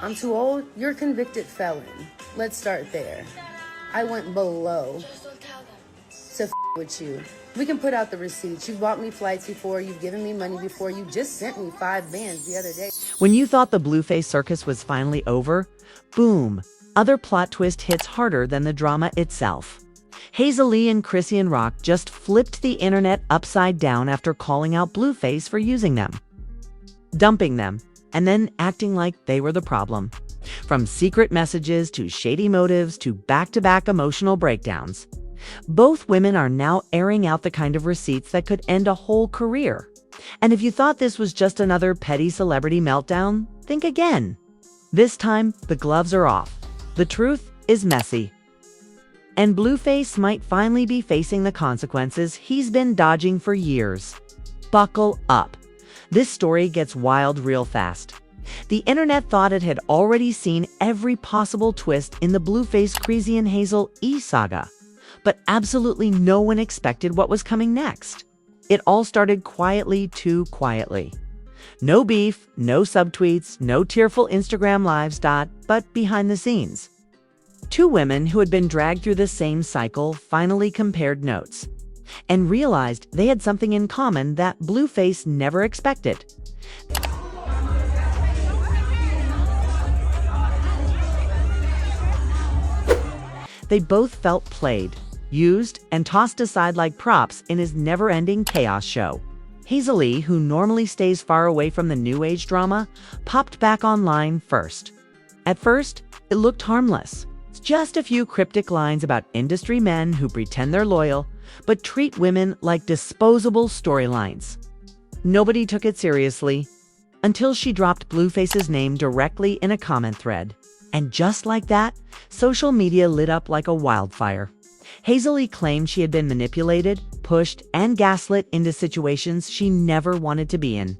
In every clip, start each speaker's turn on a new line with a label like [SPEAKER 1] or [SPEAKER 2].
[SPEAKER 1] I'm too old? You're a convicted felon. Let's start there. I went below to with you. We can put out the receipts. You've bought me flights before. You've given me money before. You just sent me 5 bands the other day.
[SPEAKER 2] When you thought the Blueface circus was finally over, boom, other plot twist hits harder than the drama itself. Hazel and Chrisean Rock just flipped the internet upside down after calling out Blueface for using them, dumping them, and then acting like they were the problem. From secret messages to shady motives to back-to-back emotional breakdowns, both women are now airing out the kind of receipts that could end a whole career. And if you thought this was just another petty celebrity meltdown, think again. This time, the gloves are off. The truth is messy. And Blueface might finally be facing the consequences he's been dodging for years. Buckle up. This story gets wild real fast. The internet thought it had already seen every possible twist in the Blueface Chrisean Hazel saga, but absolutely no one expected what was coming next. It all started quietly, too quietly. No beef, no subtweets, no tearful Instagram lives, but behind the scenes. 2 women who had been dragged through the same cycle finally compared notes and realized they had something in common that Blueface never expected. They both felt played, used, and tossed aside like props in his never-ending chaos show. Hazel, who normally stays far away from the new age drama, popped back online first. At first, it looked harmless. It's just a few cryptic lines about industry men who pretend they're loyal, but treat women like disposable storylines. Nobody took it seriously until she dropped Blueface's name directly in a comment thread. And just like that, social media lit up like a wildfire. Hazel claimed she had been manipulated, pushed, and gaslit into situations she never wanted to be in.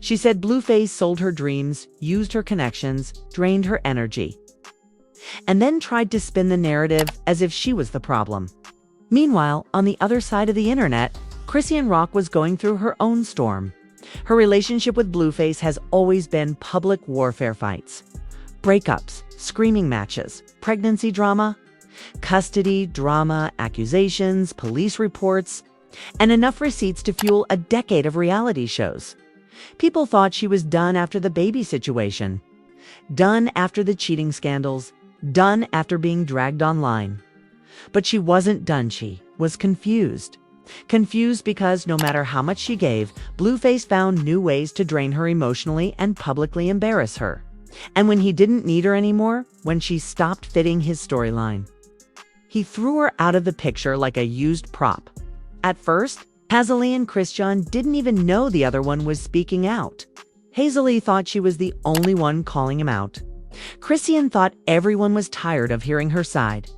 [SPEAKER 2] She said Blueface sold her dreams, used her connections, drained her energy, and then tried to spin the narrative as if she was the problem. Meanwhile, on the other side of the internet, Chrisean Rock was going through her own storm. Her relationship with Blueface has always been public warfare fights. Breakups, screaming matches, pregnancy drama, custody drama, accusations, police reports, and enough receipts to fuel a decade of reality shows. People thought she was done after the baby situation, done after the cheating scandals, done after being dragged online. But she wasn't done. She was confused. Confused because no matter how much she gave, Blueface found new ways to drain her emotionally and publicly embarrass her. And when he didn't need her anymore, when she stopped fitting his storyline, he threw her out of the picture like a used prop. At first, Hazel and Chrisean didn't even know the other one was speaking out. Hazel thought she was the only one calling him out. Chrisean thought everyone was tired of hearing her side.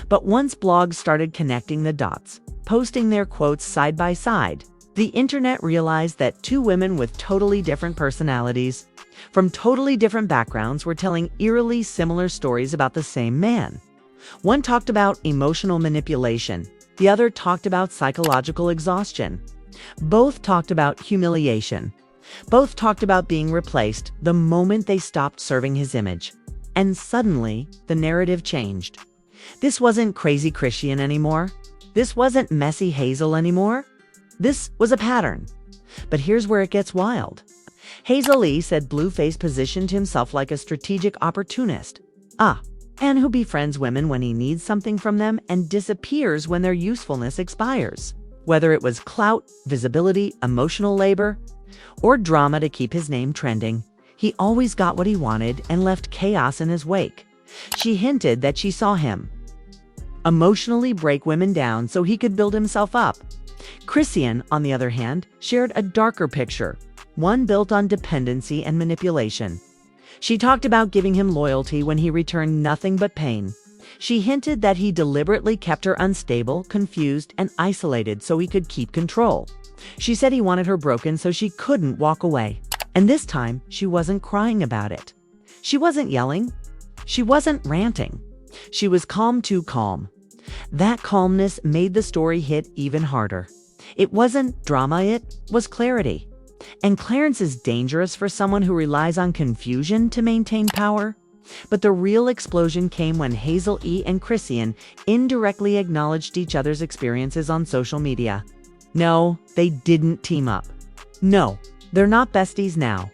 [SPEAKER 2] But once blogs started connecting the dots, posting their quotes side by side, the internet realized that 2 women with totally different personalities, from totally different backgrounds, were telling eerily similar stories about the same man. One talked about emotional manipulation. The other talked about psychological exhaustion. Both talked about humiliation. Both talked about being replaced the moment they stopped serving his image. And suddenly, the narrative changed. This wasn't crazy Chrisean anymore. This wasn't messy Hazel anymore. This was a pattern. But here's where it gets wild. Hazel said Blueface positioned himself like a strategic opportunist. And who befriends women when he needs something from them and disappears when their usefulness expires. Whether it was clout, visibility, emotional labor, or drama to keep his name trending, he always got what he wanted and left chaos in his wake. She hinted that she saw him emotionally break women down so he could build himself up. Chrisean, on the other hand, shared a darker picture, one built on dependency and manipulation. She talked about giving him loyalty when he returned nothing but pain. She hinted that he deliberately kept her unstable, confused, and isolated so he could keep control. She said he wanted her broken so she couldn't walk away. And this time, she wasn't crying about it. She wasn't yelling. She wasn't ranting. She was calm, too calm. That calmness made the story hit even harder. It wasn't drama, it was clarity. And Clarence is dangerous for someone who relies on confusion to maintain power. But the real explosion came when Hazel E. and Chrisean indirectly acknowledged each other's experiences on social media. No, they didn't team up. No, they're not besties now.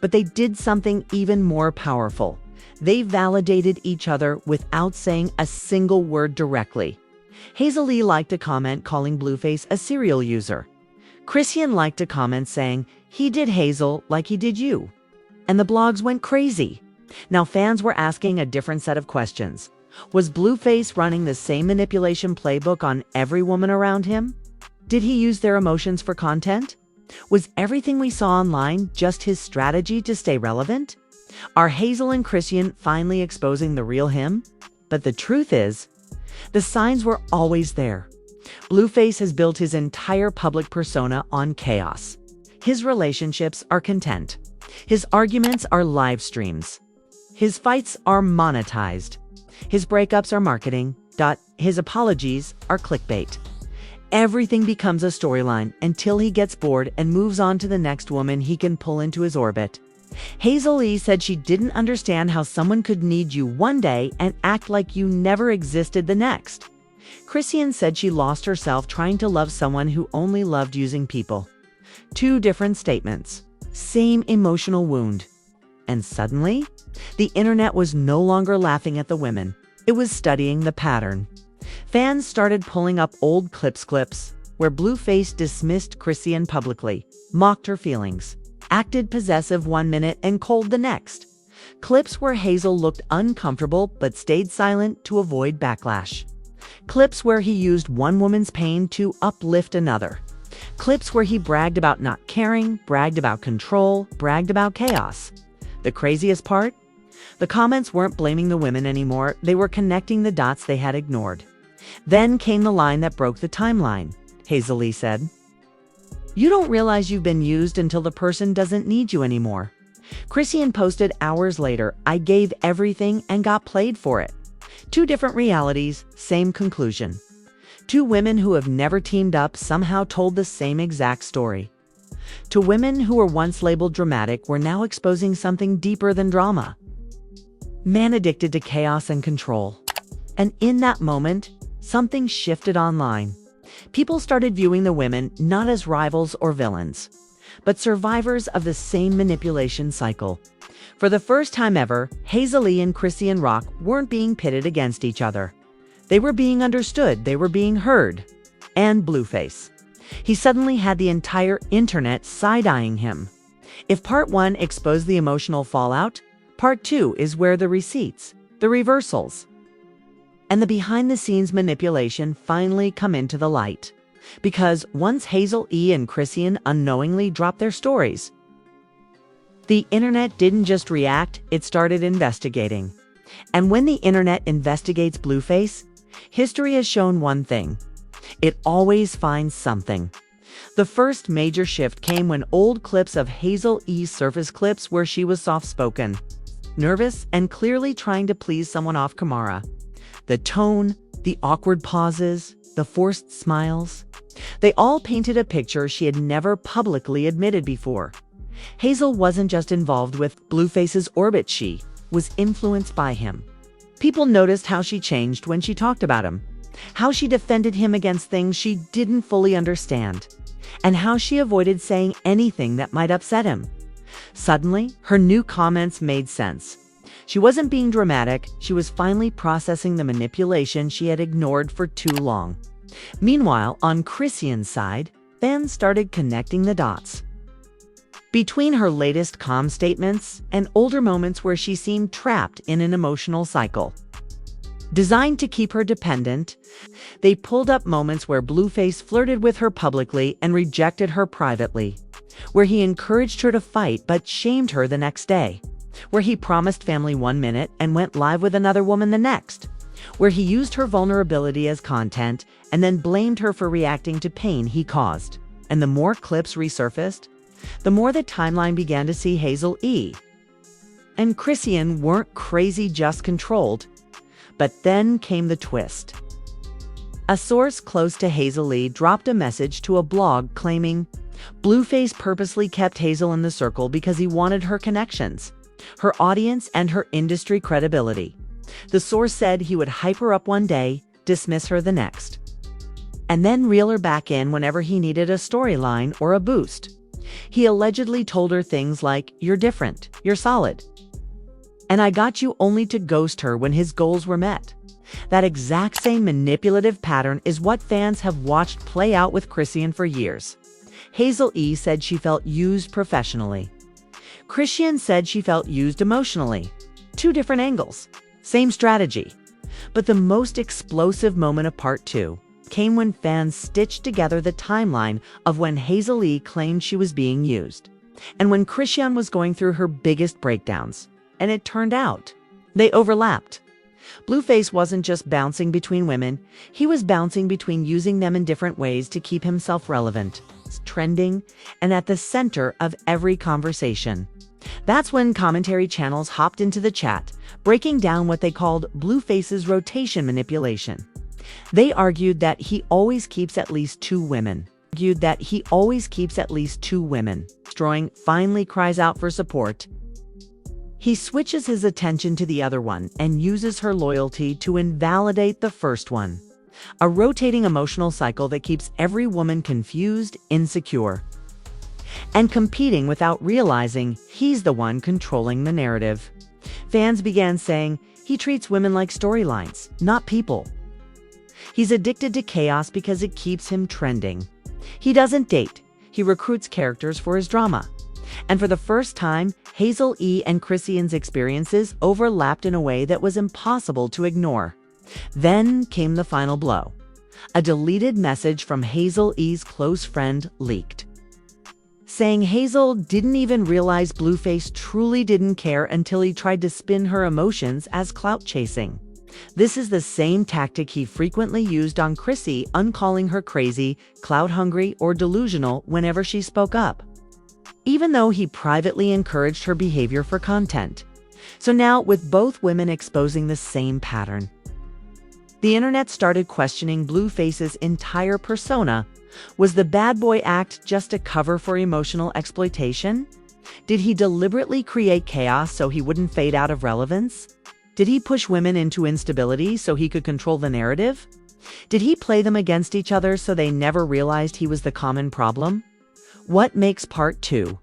[SPEAKER 2] But they did something even more powerful. They validated each other without saying a single word directly. Hazel E. liked a comment calling Blueface a serial user. Chrisean liked a comment saying, "He did Hazel like he did you." And the blogs went crazy. Now fans were asking a different set of questions. Was Blueface running the same manipulation playbook on every woman around him? Did he use their emotions for content? Was everything we saw online just his strategy to stay relevant? Are Hazel and Chrisean finally exposing the real him? But the truth is, the signs were always there. Blueface has built his entire public persona on chaos. His relationships are content. His arguments are live streams. His fights are monetized. His breakups are marketing. His apologies are clickbait. Everything becomes a storyline until he gets bored and moves on to the next woman he can pull into his orbit. Hazel E. said she didn't understand how someone could need you one day and act like you never existed the next. Chrisean said she lost herself trying to love someone who only loved using people. Two different statements, same emotional wound. And suddenly, the internet was no longer laughing at the women. It was studying the pattern. Fans started pulling up old clips where Blueface dismissed Chrisean publicly, mocked her feelings, acted possessive one minute and cold the next. Clips where Hazel looked uncomfortable but stayed silent to avoid backlash. Clips where he used one woman's pain to uplift another. Clips where he bragged about not caring, bragged about control, bragged about chaos. The craziest part? The comments weren't blaming the women anymore, they were connecting the dots they had ignored. Then came the line that broke the timeline. Hazel E. said, "You don't realize you've been used until the person doesn't need you anymore." Chrisean posted hours later, "I gave everything and got played for it." Two different realities, same conclusion. Two women who have never teamed up somehow told the same exact story. Two women who were once labeled dramatic were now exposing something deeper than drama. Man addicted to chaos and control. And in that moment, something shifted online. People started viewing the women not as rivals or villains, but survivors of the same manipulation cycle. For the first time ever, Hazel E. and Chrisean Rock weren't being pitted against each other. They were being understood, they were being heard. And Blueface. He suddenly had the entire internet side-eyeing him. If part one exposed the emotional fallout, part two is where the receipts, the reversals, and the behind-the-scenes manipulation finally come into the light. Because once Hazel E. and Chrisean unknowingly dropped their stories, the internet didn't just react, it started investigating. And when the internet investigates Blueface, history has shown one thing. It always finds something. The first major shift came when old clips of Hazel E. surfaced, clips where she was soft-spoken, nervous, and clearly trying to please someone off camera. The tone, the awkward pauses, the forced smiles, they all painted a picture she had never publicly admitted before. Hazel wasn't just involved with Blueface's orbit, she was influenced by him. People noticed how she changed when she talked about him, how she defended him against things she didn't fully understand, and how she avoided saying anything that might upset him. Suddenly, her new comments made sense. She wasn't being dramatic, she was finally processing the manipulation she had ignored for too long. Meanwhile, on Chrisean's side, fans started connecting the dots. Between her latest calm statements and older moments where she seemed trapped in an emotional cycle. Designed to keep her dependent, they pulled up moments where Blueface flirted with her publicly and rejected her privately, where he encouraged her to fight but shamed her the next day, where he promised family one minute and went live with another woman the next, where he used her vulnerability as content and then blamed her for reacting to pain he caused. And the more clips resurfaced, the more the timeline began to see Hazel E. and Chrisean weren't crazy, just controlled. But then came the twist. A source close to Hazel E. dropped a message to a blog claiming Blueface purposely kept Hazel in the circle because he wanted her connections. her audience, and her industry credibility. The source said he would hype her up one day, dismiss her the next, and then reel her back in whenever he needed a storyline or a boost. He allegedly told her things like, "You're different, you're solid, and I got you," only to ghost her when his goals were met. That exact same manipulative pattern is what fans have watched play out with Chrisean for years. Hazel E. said she felt used professionally. Chrisean said she felt used emotionally. Two different angles, same strategy. But the most explosive moment of part 2 came when fans stitched together the timeline of when Hazel E. claimed she was being used, and when Chrisean was going through her biggest breakdowns. And it turned out they overlapped. Blueface wasn't just bouncing between women, he was bouncing between using them in different ways to keep himself relevant, trending, and at the center of every conversation. That's when commentary channels hopped into the chat, breaking down what they called Blueface's rotation manipulation. They argued that he always keeps at least two women. Destroying finally cries out for support. He switches his attention to the other one and uses her loyalty to invalidate the first one. A rotating emotional cycle that keeps every woman confused, insecure, and competing without realizing he's the one controlling the narrative. Fans began saying he treats women like storylines, not people. He's addicted to chaos because it keeps him trending. He doesn't date, he recruits characters for his drama. And for the first time, Hazel E. and Chrisean's experiences overlapped in a way that was impossible to ignore. Then came the final blow. A deleted message from Hazel E.'s close friend leaked, saying Hazel didn't even realize Blueface truly didn't care until he tried to spin her emotions as clout chasing. This is the same tactic he frequently used on Chrisean, calling her crazy, clout-hungry, or delusional whenever she spoke up, even though he privately encouraged her behavior for content. So now, with both women exposing the same pattern, the internet started questioning Blueface's entire persona. Was the bad boy act just a cover for emotional exploitation? Did he deliberately create chaos so he wouldn't fade out of relevance? Did he push women into instability so he could control the narrative? Did he play them against each other so they never realized he was the common problem? What makes part 2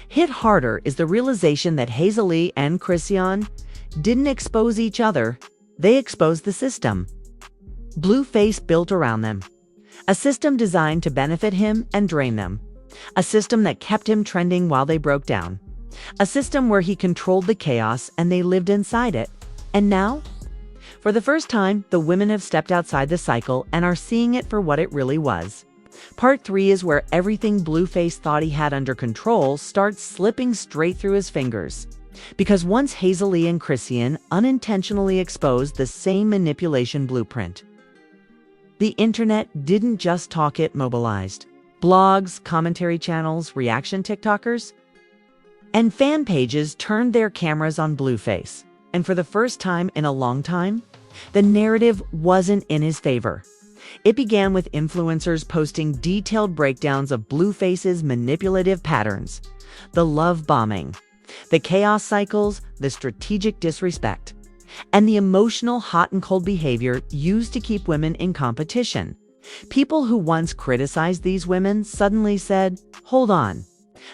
[SPEAKER 2] hit harder is the realization that Hazel E. and Chrisean didn't expose each other, they exposed the system Blueface built around them. A system designed to benefit him and drain them. A system that kept him trending while they broke down. A system where he controlled the chaos and they lived inside it. And now, for the first time, the women have stepped outside the cycle and are seeing it for what it really was. Part 3 is where everything Blueface thought he had under control starts slipping straight through his fingers. Because once Hazel E. and Chrisean unintentionally exposed the same manipulation blueprint, the internet didn't just talk, it mobilized. Blogs, commentary channels, reaction TikTokers, and fan pages turned their cameras on Blueface. And for the first time in a long time, the narrative wasn't in his favor. It began with influencers posting detailed breakdowns of Blueface's manipulative patterns, the love bombing, the chaos cycles, the strategic disrespect, and the emotional hot and cold behavior used to keep women in competition. People who once criticized these women suddenly said, "Hold on."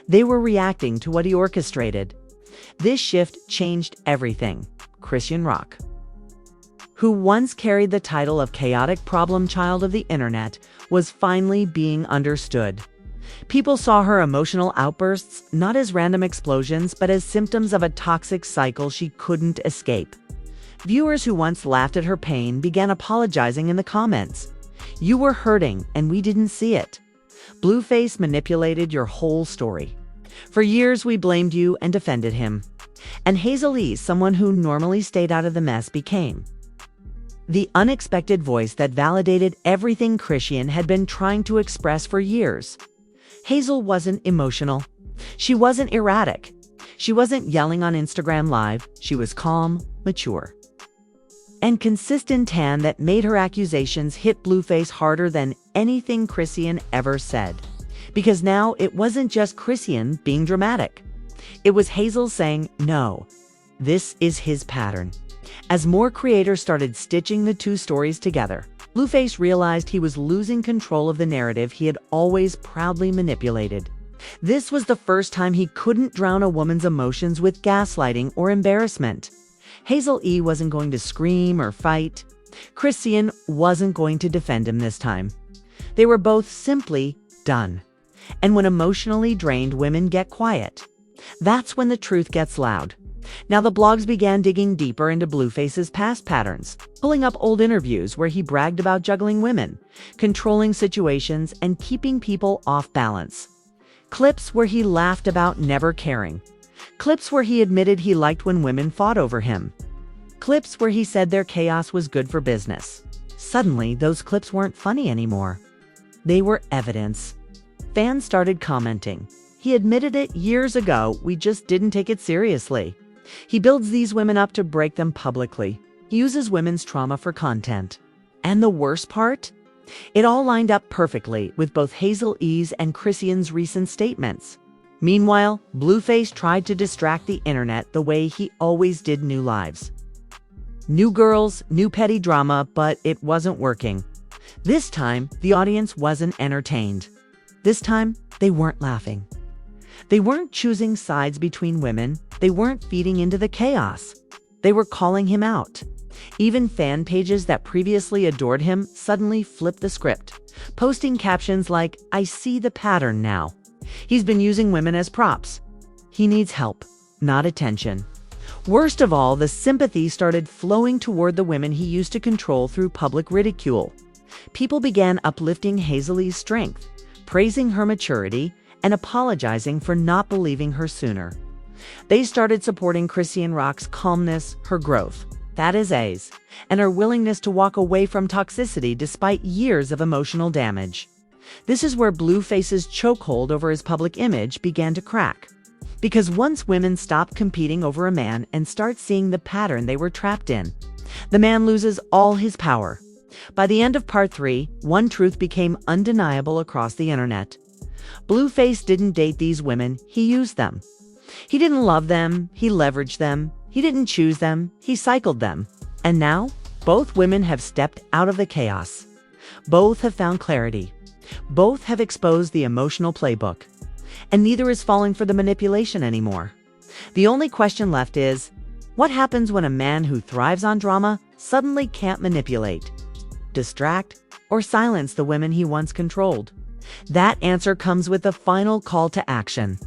[SPEAKER 2] They were reacting to what he orchestrated. This shift changed everything. Chrisean Rock, who once carried the title of chaotic problem child of the internet, was finally being understood. People saw her emotional outbursts not as random explosions, but as symptoms of a toxic cycle she couldn't escape. Viewers who once laughed at her pain began apologizing in the comments. "You were hurting and we didn't see it. Blueface manipulated your whole story. For years we blamed you and defended him." And Hazel E., someone who normally stayed out of the mess, became the unexpected voice that validated everything Chrisean had been trying to express for years. Hazel wasn't emotional. She wasn't erratic. She wasn't yelling on Instagram Live. She was calm, mature, and consistent, tan that made her accusations hit Blueface harder than anything Chrisean ever said. Because now it wasn't just Chrisean being dramatic. It was Hazel saying, no, this is his pattern. As more creators started stitching the two stories together, Blueface realized he was losing control of the narrative he had always proudly manipulated. This was the first time he couldn't drown a woman's emotions with gaslighting or embarrassment. Hazel E. wasn't going to scream or fight. Chrisean wasn't going to defend him this time. They were both simply done. And when emotionally drained women get quiet, that's when the truth gets loud. Now the blogs began digging deeper into Blueface's past patterns, pulling up old interviews where he bragged about juggling women, controlling situations, and keeping people off balance. Clips where he laughed about never caring. Clips where he admitted he liked when women fought over him. Clips where he said their chaos was good for business. Suddenly, those clips weren't funny anymore. They were evidence. Fans started commenting. He admitted it years ago, we just didn't take it seriously. He builds these women up to break them publicly. He uses women's trauma for content. And the worst part? It all lined up perfectly with both Hazel E.'s and Chrisean's recent statements. Meanwhile, Blueface tried to distract the internet the way he always did new lives. New girls, new petty drama, but it wasn't working. This time, the audience wasn't entertained. This time, they weren't laughing. They weren't choosing sides between women. They weren't feeding into the chaos. They were calling him out. Even fan pages that previously adored him suddenly flipped the script, posting captions like, "I see the pattern now. He's been using women as props. He needs help, not attention." Worst of all, the sympathy started flowing toward the women he used to control through public ridicule. People began uplifting Hazel's strength, praising her maturity, and apologizing for not believing her sooner. They started supporting Chrisean Rock's calmness, her growth, that is A's, and her willingness to walk away from toxicity despite years of emotional damage. This is where Blueface's chokehold over his public image began to crack. Because once women stop competing over a man and start seeing the pattern they were trapped in, the man loses all his power. By the end of part 3, one truth became undeniable across the internet. Blueface didn't date these women, he used them. He didn't love them, he leveraged them. He didn't choose them, he cycled them. And now, both women have stepped out of the chaos. Both have found clarity. Both have exposed the emotional playbook. And neither is falling for the manipulation anymore. The only question left is, what happens when a man who thrives on drama suddenly can't manipulate, distract, or silence the women he once controlled? That answer comes with the final call to action.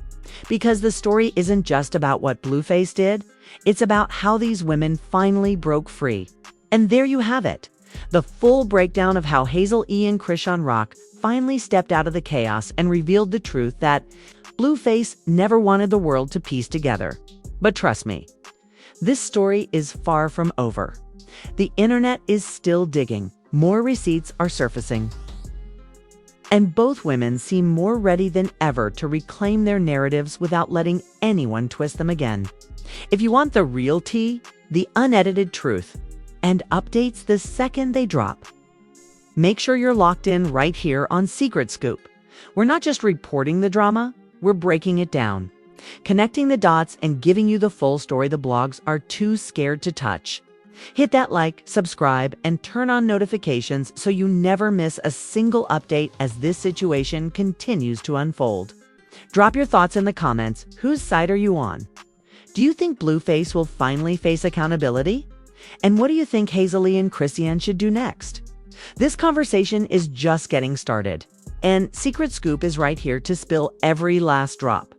[SPEAKER 2] Because the story isn't just about what Blueface did, it's about how these women finally broke free. And there you have it, the full breakdown of how Hazel E. and Chrisean Rock finally stepped out of the chaos and revealed the truth that Blueface never wanted the world to piece together. But trust me, this story is far from over. The internet is still digging. More receipts are surfacing. And both women seem more ready than ever to reclaim their narratives without letting anyone twist them again. If you want the real tea, the unedited truth, and updates the second they drop, make sure you're locked in right here on Secret Scoop. We're not just reporting the drama, we're breaking it down, connecting the dots and giving you the full story the blogs are too scared to touch. Hit that like, subscribe, and turn on notifications so you never miss a single update as this situation continues to unfold. Drop your thoughts in the comments. Whose side are you on? Do you think Blueface will finally face accountability? And what do you think Hazel E. and Chrisean should do next? This conversation is just getting started, and Secret Scoop is right here to spill every last drop.